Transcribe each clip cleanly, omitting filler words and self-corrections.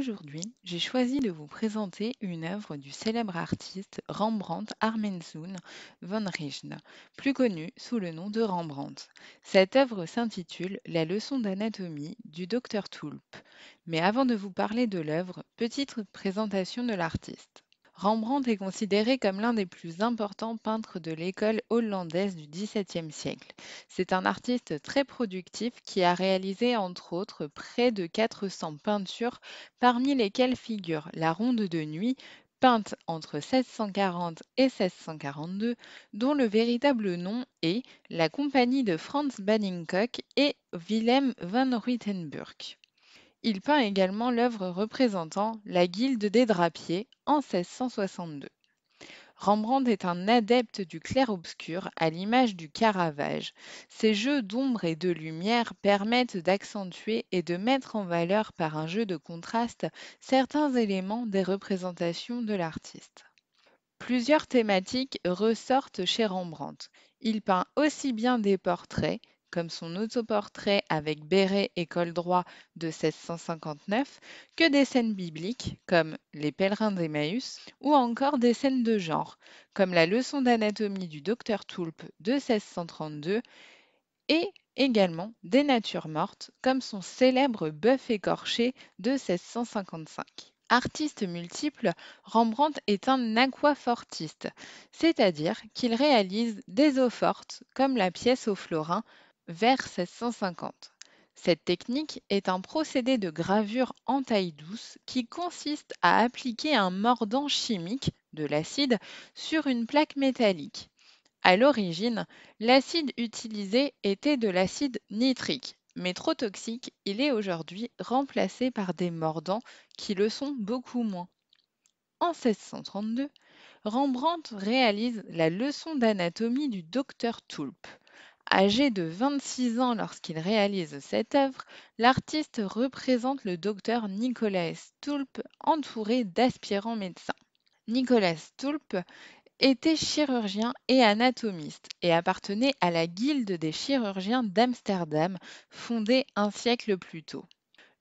Aujourd'hui, j'ai choisi de vous présenter une œuvre du célèbre artiste Rembrandt Armenzoon van Rijn, plus connu sous le nom de Rembrandt. Cette œuvre s'intitule La leçon d'anatomie du docteur Tulp. Mais avant de vous parler de l'œuvre, petite présentation de l'artiste. Rembrandt est considéré comme l'un des plus importants peintres de l'école hollandaise du XVIIe siècle. C'est un artiste très productif qui a réalisé entre autres près de 400 peintures, parmi lesquelles figure La Ronde de nuit, peinte entre 1640 et 1642, dont le véritable nom est La Compagnie de Frans Banningkoek et Willem van Ruytenburg. Il peint également l'œuvre représentant la Guilde des Drapiers en 1662. Rembrandt est un adepte du clair-obscur à l'image du Caravage. Ces jeux d'ombre et de lumière permettent d'accentuer et de mettre en valeur par un jeu de contraste certains éléments des représentations de l'artiste. Plusieurs thématiques ressortent chez Rembrandt. Il peint aussi bien des portraits, comme son autoportrait avec béret et col droit de 1659, que des scènes bibliques, comme Les pèlerins d'Emmaüs, ou encore des scènes de genre, comme la leçon d'anatomie du docteur Tulpe de 1632, et également des natures mortes, comme son célèbre bœuf écorché de 1655. Artiste multiple, Rembrandt est un aquafortiste, c'est-à-dire qu'il réalise des eaux fortes, comme la pièce au florin, vers 1650. Cette technique est un procédé de gravure en taille douce qui consiste à appliquer un mordant chimique, de l'acide, sur une plaque métallique. À l'origine, l'acide utilisé était de l'acide nitrique, mais trop toxique, il est aujourd'hui remplacé par des mordants qui le sont beaucoup moins. En 1632, Rembrandt réalise la leçon d'anatomie du docteur Tulpe. Âgé de 26 ans lorsqu'il réalise cette œuvre, l'artiste représente le docteur Nicolaes Tulpe entouré d'aspirants médecins. Nicolas Tulpe était chirurgien et anatomiste et appartenait à la Guilde des chirurgiens d'Amsterdam, fondée un siècle plus tôt.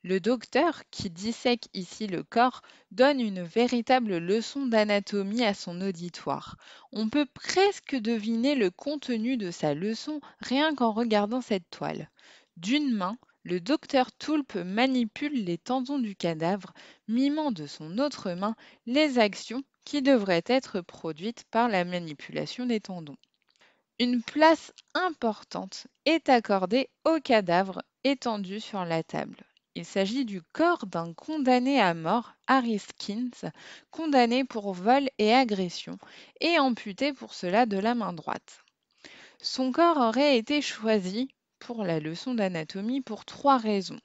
Le docteur, qui dissèque ici le corps, donne une véritable leçon d'anatomie à son auditoire. On peut presque deviner le contenu de sa leçon rien qu'en regardant cette toile. D'une main, le docteur Tulpe manipule les tendons du cadavre, mimant de son autre main les actions qui devraient être produites par la manipulation des tendons. Une place importante est accordée au cadavre étendu sur la table. Il s'agit du corps d'un condamné à mort, Harry Skins, condamné pour vol et agression, et amputé pour cela de la main droite. Son corps aurait été choisi pour la leçon d'anatomie pour trois raisons.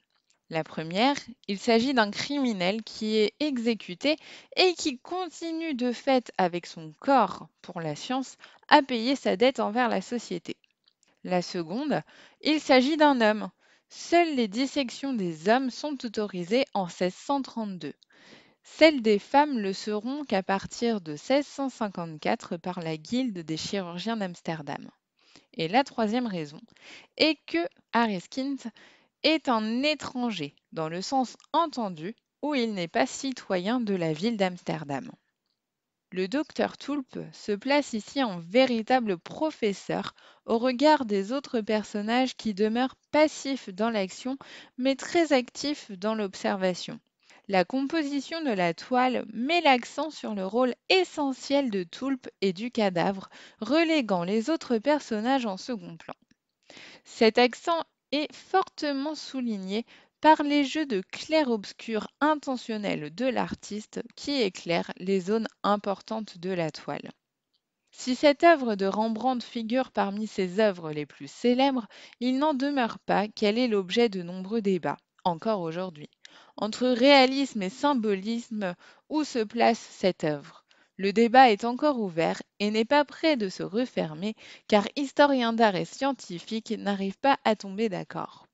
La première, il s'agit d'un criminel qui est exécuté et qui continue de fait avec son corps pour la science à payer sa dette envers la société. La seconde, il s'agit d'un homme. Seules les dissections des hommes sont autorisées en 1632. Celles des femmes le seront qu'à partir de 1654 par la Guilde des chirurgiens d'Amsterdam. Et la troisième raison est que Harriskins est un étranger, dans le sens entendu, où il n'est pas citoyen de la ville d'Amsterdam. Le docteur Tulpe se place ici en véritable professeur au regard des autres personnages qui demeurent passifs dans l'action mais très actifs dans l'observation. La composition de la toile met l'accent sur le rôle essentiel de Tulpe et du cadavre, reléguant les autres personnages en second plan. Cet accent est fortement souligné par les jeux de clair-obscur intentionnels de l'artiste qui éclairent les zones importantes de la toile. Si cette œuvre de Rembrandt figure parmi ses œuvres les plus célèbres, il n'en demeure pas qu'elle est l'objet de nombreux débats, encore aujourd'hui. Entre réalisme et symbolisme, où se place cette œuvre? Le débat est encore ouvert et n'est pas près de se refermer car historiens d'art et scientifiques n'arrivent pas à tomber d'accord.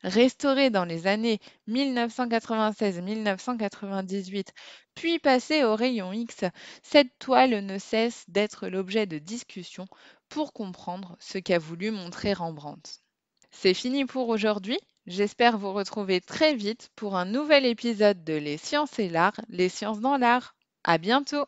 Restaurée dans les années 1996-1998, puis passée au rayon X, cette toile ne cesse d'être l'objet de discussions pour comprendre ce qu'a voulu montrer Rembrandt. C'est fini pour aujourd'hui. J'espère vous retrouver très vite pour un nouvel épisode de Les sciences et l'art, les sciences dans l'art. À bientôt!